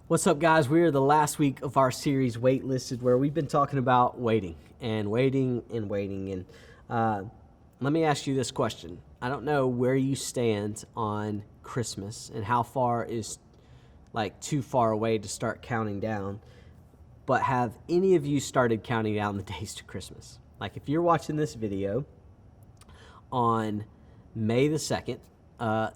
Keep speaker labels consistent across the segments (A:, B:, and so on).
A: What's up, guys? We're the last week of our series, Waitlisted, where we've been talking about waiting and waiting and waiting. And let me ask you this question. I don't know where you stand on Christmas and how far is too far away to start counting down, but have any of you started counting down the days to Christmas? Like, if you're watching this video on May the 2nd,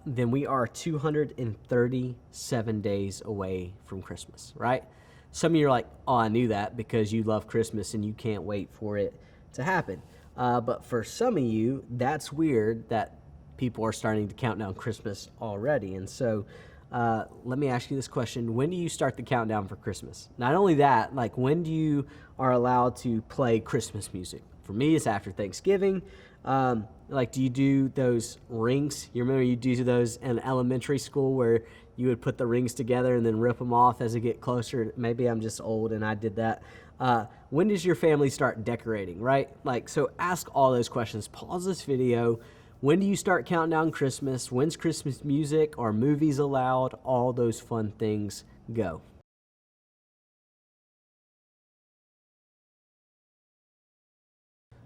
A: then we are 237 days away from Christmas, right? Some of you are like, oh, I knew that because you love Christmas and you can't wait for it to happen. But for some of you, that's weird that people are starting to count down Christmas already. And so let me ask you this question. When do you start the countdown for Christmas? Not only that, when do you are allowed to play Christmas music? For me, it's after Thanksgiving. Do you do those rings? You remember you do those in elementary school where you would put the rings together and then rip them off as they get closer? Maybe I'm just old and I did that. When does your family start decorating, right? So ask all those questions. Pause this video. When do you start counting down Christmas? When's Christmas music or movies allowed? All those fun things go.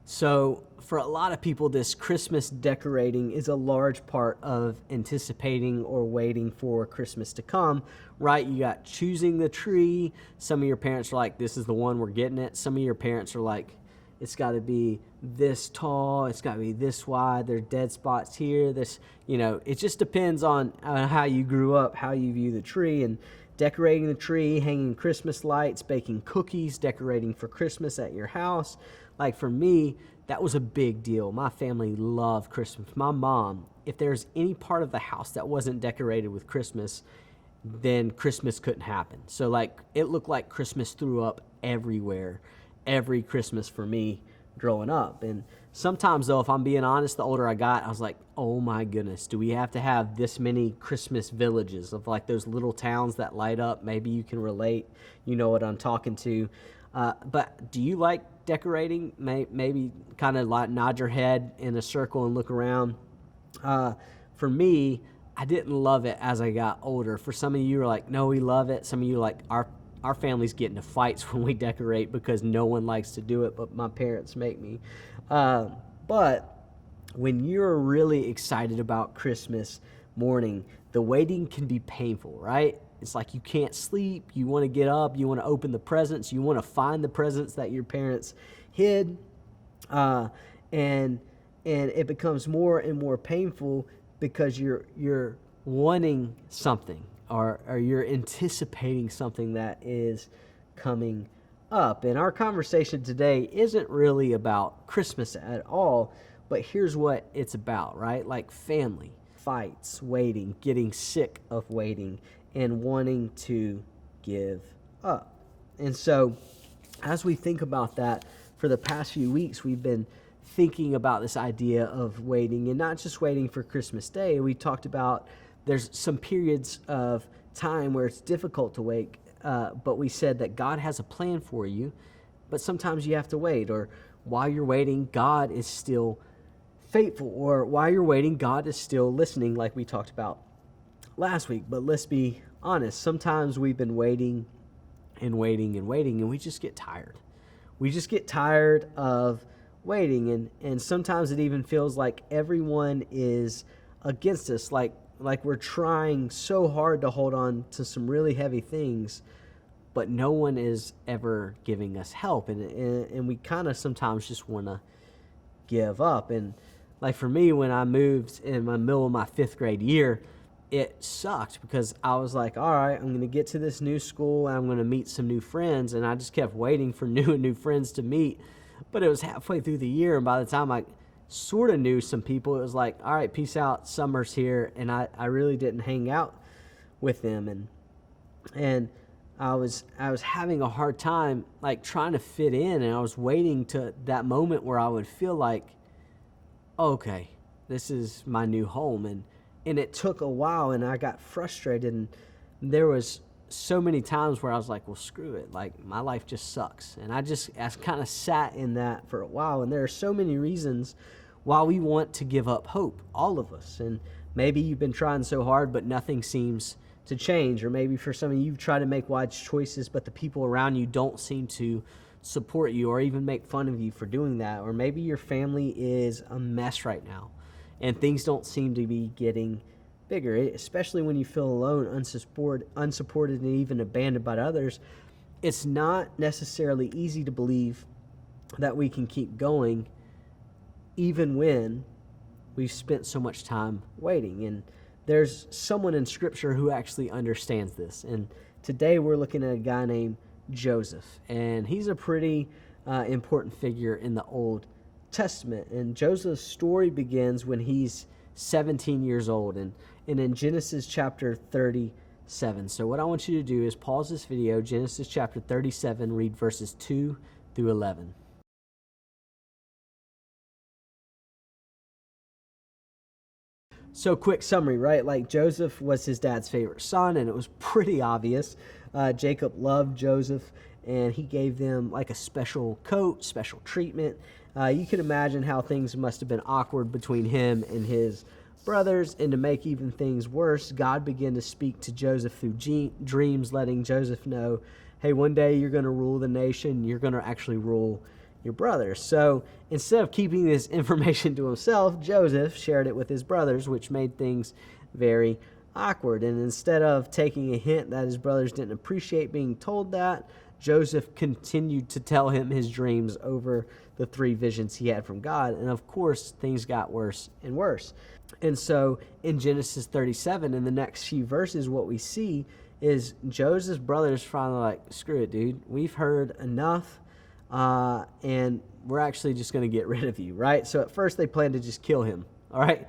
A: So for a lot of people, this Christmas decorating is a large part of anticipating or waiting for Christmas to come, right? You got choosing the tree. Some of your parents are like, this is the one, we're getting it. Some of your parents are like, it's got to be this tall, it's got to be this wide, there's dead spots here. It just depends on how you grew up, how you view the tree, and decorating the tree, hanging Christmas lights, baking cookies, decorating for Christmas at your house. For me, that was a big deal. My family loved Christmas. My mom, if there's any part of the house that wasn't decorated with Christmas, then Christmas couldn't happen. So it looked like Christmas threw up everywhere, every Christmas for me growing up. And sometimes, though, if I'm being honest, the older I got, I was like, oh my goodness, do we have to have this many Christmas villages of those little towns that light up? Maybe you can relate. You know what I'm talking to. But do you like decorating? Maybe kind of nod your head in a circle and look around. For me, I didn't love it as I got older. For some of you are like, no, we love it. Some of you are like, our family's getting into fights when we decorate because no one likes to do it, but my parents make me. But when you're really excited about Christmas morning, the waiting can be painful, right? It's like you can't sleep, you want to get up, you want to open the presents, you want to find the presents that your parents hid, and it becomes more and more painful because you're wanting something or you're anticipating something that is coming up. And our conversation today isn't really about Christmas at all, but here's what it's about, right? Family, fights, waiting, getting sick of waiting, and wanting to give up. And so as we think about that, for the past few weeks, we've been thinking about this idea of waiting, and not just waiting for Christmas Day. We talked about there's some periods of time where it's difficult to wait, but we said that God has a plan for you, but sometimes you have to wait, or while you're waiting, God is still faithful, or while you're waiting, God is still listening, like we talked about last week. But let's be honest, sometimes we've been waiting and waiting and waiting, and we just get tired. We just get tired of waiting, and sometimes it even feels like everyone is against us, like we're trying so hard to hold on to some really heavy things, but no one is ever giving us help, and we kind of sometimes just want to give up. And for me, when I moved in the middle of my 5th grade year, it sucked because I was like, all right, I'm going to get to this new school and I'm going to meet some new friends. And I just kept waiting for new friends to meet. But it was halfway through the year, and by the time I sort of knew some people, it was like, all right, peace out, summer's here. And I really didn't hang out with them. And I was having a hard time trying to fit in, and I was waiting to that moment where I would feel like, okay, this is my new home. And it took a while, and I got frustrated, and there was so many times where I was like, well, screw it. My life just sucks. And I kind of sat in that for a while. And there are so many reasons why we want to give up hope, all of us. And maybe you've been trying so hard, but nothing seems to change, or maybe for some of you, you've tried to make wise choices, but the people around you don't seem to support you or even make fun of you for doing that. Or maybe your family is a mess right now and things don't seem to be getting bigger, especially when you feel alone, unsupported, and even abandoned by others. It's not necessarily easy to believe that we can keep going even when we've spent so much time waiting. And there's someone in Scripture who actually understands this. And today we're looking at a guy named Joseph. And he's a pretty important figure in the Old Testament. And Joseph's story begins when he's 17 years old. And in Genesis chapter 37. So what I want you to do is pause this video, Genesis chapter 37, read verses 2 through 11. So quick summary, right? Like Joseph was his dad's favorite son, and it was pretty obvious. Jacob loved Joseph, and he gave them like a special coat, special treatment. You can imagine how things must have been awkward between him and his brothers. And to make even things worse, God began to speak to Joseph through dreams, letting Joseph know, hey, one day you're going to rule the nation. You're going to actually rule your brothers. So instead of keeping this information to himself, Joseph shared it with his brothers, which made things very awkward. And instead of taking a hint that his brothers didn't appreciate being told that, Joseph continued to tell him his dreams over the 3 visions he had from God. And of course, things got worse and worse. And so in Genesis 37, in the next few verses, what we see is Joseph's brothers finally like, screw it, dude. We've heard enough. And we're actually just going to get rid of you, right? So at first they planned to just kill him. All right,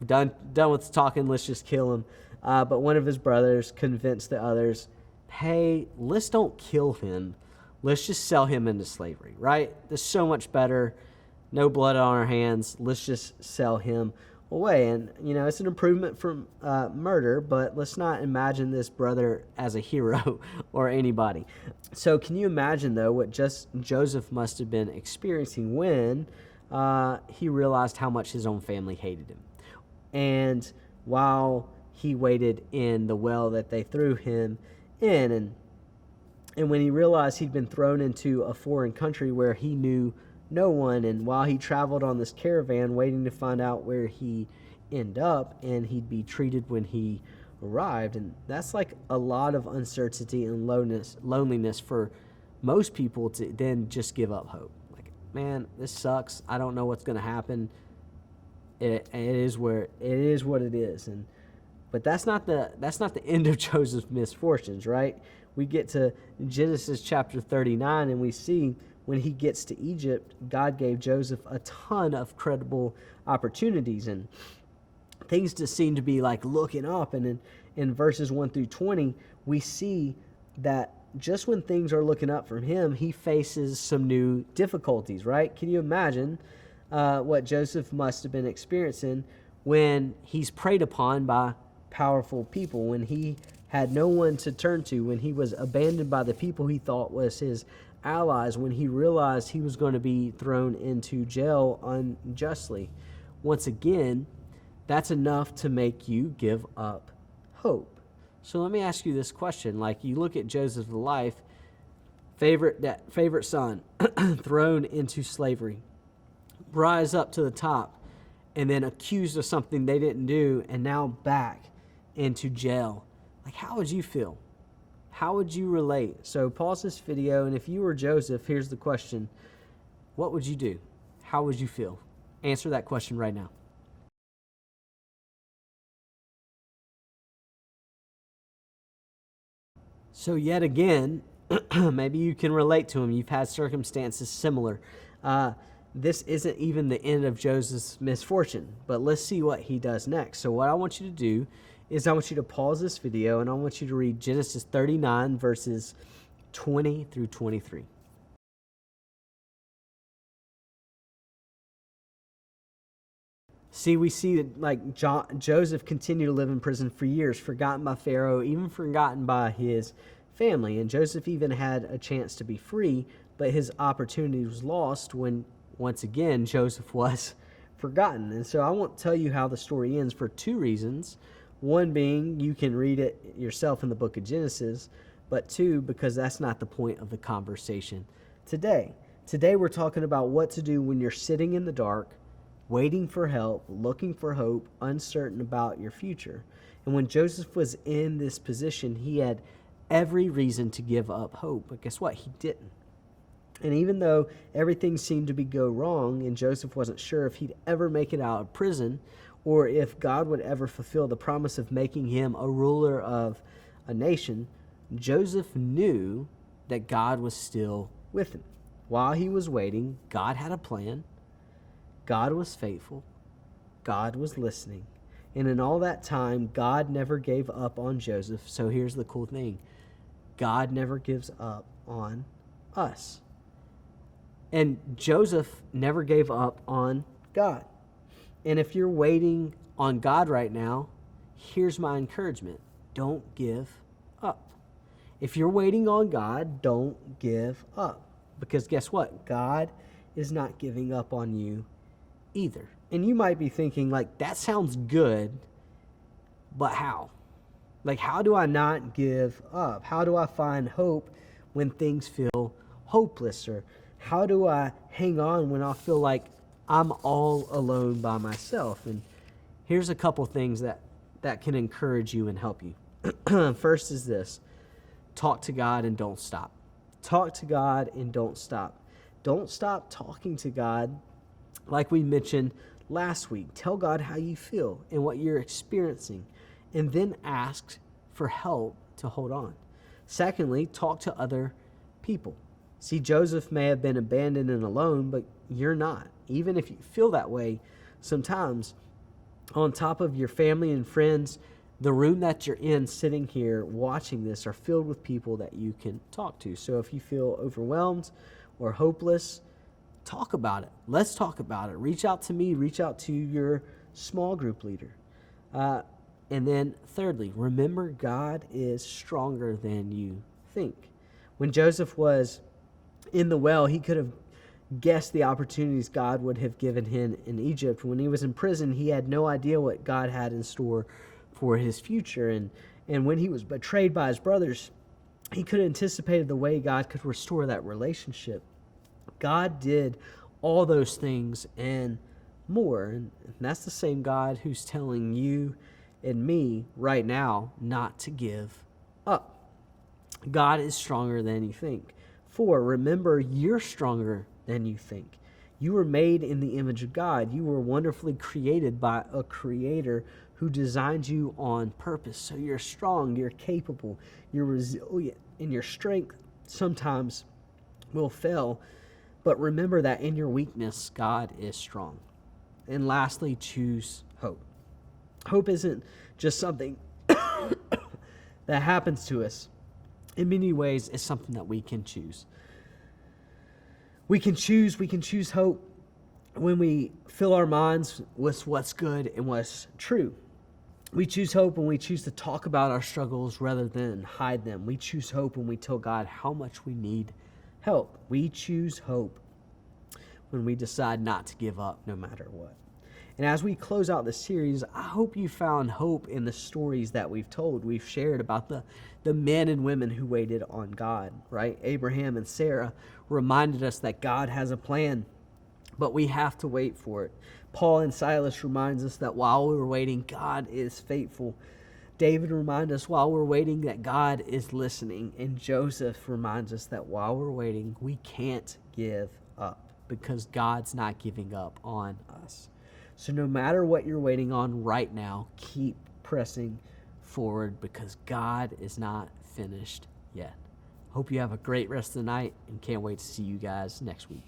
A: done with talking. Let's just kill him. But one of his brothers convinced the others, hey, let's don't kill him. Let's just sell him into slavery, right? This is so much better. No blood on our hands. Let's just sell him away. And, it's an improvement from murder, but let's not imagine this brother as a hero or anybody. So can you imagine, though, what Joseph must have been experiencing when he realized how much his own family hated him? And while he waited in the well that they threw him in, and when he realized he'd been thrown into a foreign country where he knew no one, and while he traveled on this caravan waiting to find out where he end up and he'd be treated when he arrived. And that's like a lot of uncertainty and loneliness for most people to then just give up hope. Like, man, this sucks. I don't know what's going to happen. It is what it is. But that's not the end of Joseph's misfortunes, right? We get to Genesis chapter 39 and we see when he gets to Egypt, God gave Joseph a ton of credible opportunities and things to seem to be like looking up. And in verses 1 through 20, we see that just when things are looking up from him, he faces some new difficulties, right? Can you imagine what Joseph must have been experiencing when he's preyed upon by powerful people, when he had no one to turn to, when he was abandoned by the people he thought was his allies, when he realized he was going to be thrown into jail unjustly? Once again, that's enough to make you give up hope. So let me ask you this question. Like, you look at Joseph's life, favorite son, thrown into slavery, rise up to the top, and then accused of something they didn't do, and now back into jail. Like, how would you feel? How would you relate? So pause this video, and if you were Joseph, here's the question. What would you do? How would you feel? Answer that question right now. So yet again, maybe you can relate to him. You've had circumstances similar. This isn't even the end of Joseph's misfortune, but let's see what he does next. So what I want you to do is I want you to pause this video and I want you to read Genesis 39 verses 20 through 23. See, we see that like Joseph continued to live in prison for years, forgotten by Pharaoh, even forgotten by his family. And Joseph even had a chance to be free, but his opportunity was lost when, once again, Joseph was forgotten. And so I won't tell you how the story ends for two reasons. One being, you can read it yourself in the book of Genesis, but two, because that's not the point of the conversation today. Today we're talking about what to do when you're sitting in the dark, waiting for help, looking for hope, uncertain about your future. And when Joseph was in this position, he had every reason to give up hope. But guess what? He didn't. And even though everything seemed to go wrong, and Joseph wasn't sure if he'd ever make it out of prison, or if God would ever fulfill the promise of making him a ruler of a nation, Joseph knew that God was still with him. While he was waiting, God had a plan. God was faithful. God was listening. And in all that time, God never gave up on Joseph. So here's the cool thing. God never gives up on us. And Joseph never gave up on God. And if you're waiting on God right now, here's my encouragement. Don't give up. If you're waiting on God, don't give up. Because guess what? God is not giving up on you either. And you might be thinking, like, that sounds good, but how? Like, how do I not give up? How do I find hope when things feel hopeless? Or how do I hang on when I feel like I'm all alone by myself? And here's a couple things that can encourage you and help you. First is this. Talk to God and don't stop. Talk to God and don't stop. Don't stop talking to God. Like we mentioned last week, tell God how you feel and what you're experiencing, and then ask for help to hold on. Secondly, talk to other people. See, Joseph may have been abandoned and alone, but you're not. Even if you feel that way, sometimes on top of your family and friends, the room that you're in sitting here watching this are filled with people that you can talk to. So if you feel overwhelmed or hopeless, talk about it. Let's talk about it. Reach out to me. Reach out to your small group leader. And then thirdly, remember God is stronger than you think. When Joseph was in the well, he could have guessed the opportunities God would have given him in Egypt. When he was in prison, he had no idea what God had in store for his future. And when he was betrayed by his brothers, he could have anticipated the way God could restore that relationship. God did all those things and more. And that's the same God who's telling you and me right now not to give up. God is stronger than you think. 4, remember, you're stronger than you think. You were made in the image of God. You were wonderfully created by a creator who designed you on purpose. So you're strong, you're capable, you're resilient, and your strength sometimes will fail. But remember that in your weakness, God is strong. And lastly, choose hope. Hope isn't just something that happens to us. In many ways, it's something that we can choose. We can choose hope when we fill our minds with what's good and what's true. We choose hope when we choose to talk about our struggles rather than hide them. We choose hope when we tell God how much we need help. We choose hope when we decide not to give up no matter what. And as we close out this series, I hope you found hope in the stories that we've told. We've shared about the men and women who waited on God, right? Abraham and Sarah reminded us that God has a plan, but we have to wait for it. Paul and Silas reminds us that while we're waiting, God is faithful. David reminds us while we're waiting that God is listening. And Joseph reminds us that while we're waiting, we can't give up because God's not giving up on us. So no matter what you're waiting on right now, keep pressing forward because God is not finished yet. Hope you have a great rest of the night and can't wait to see you guys next week.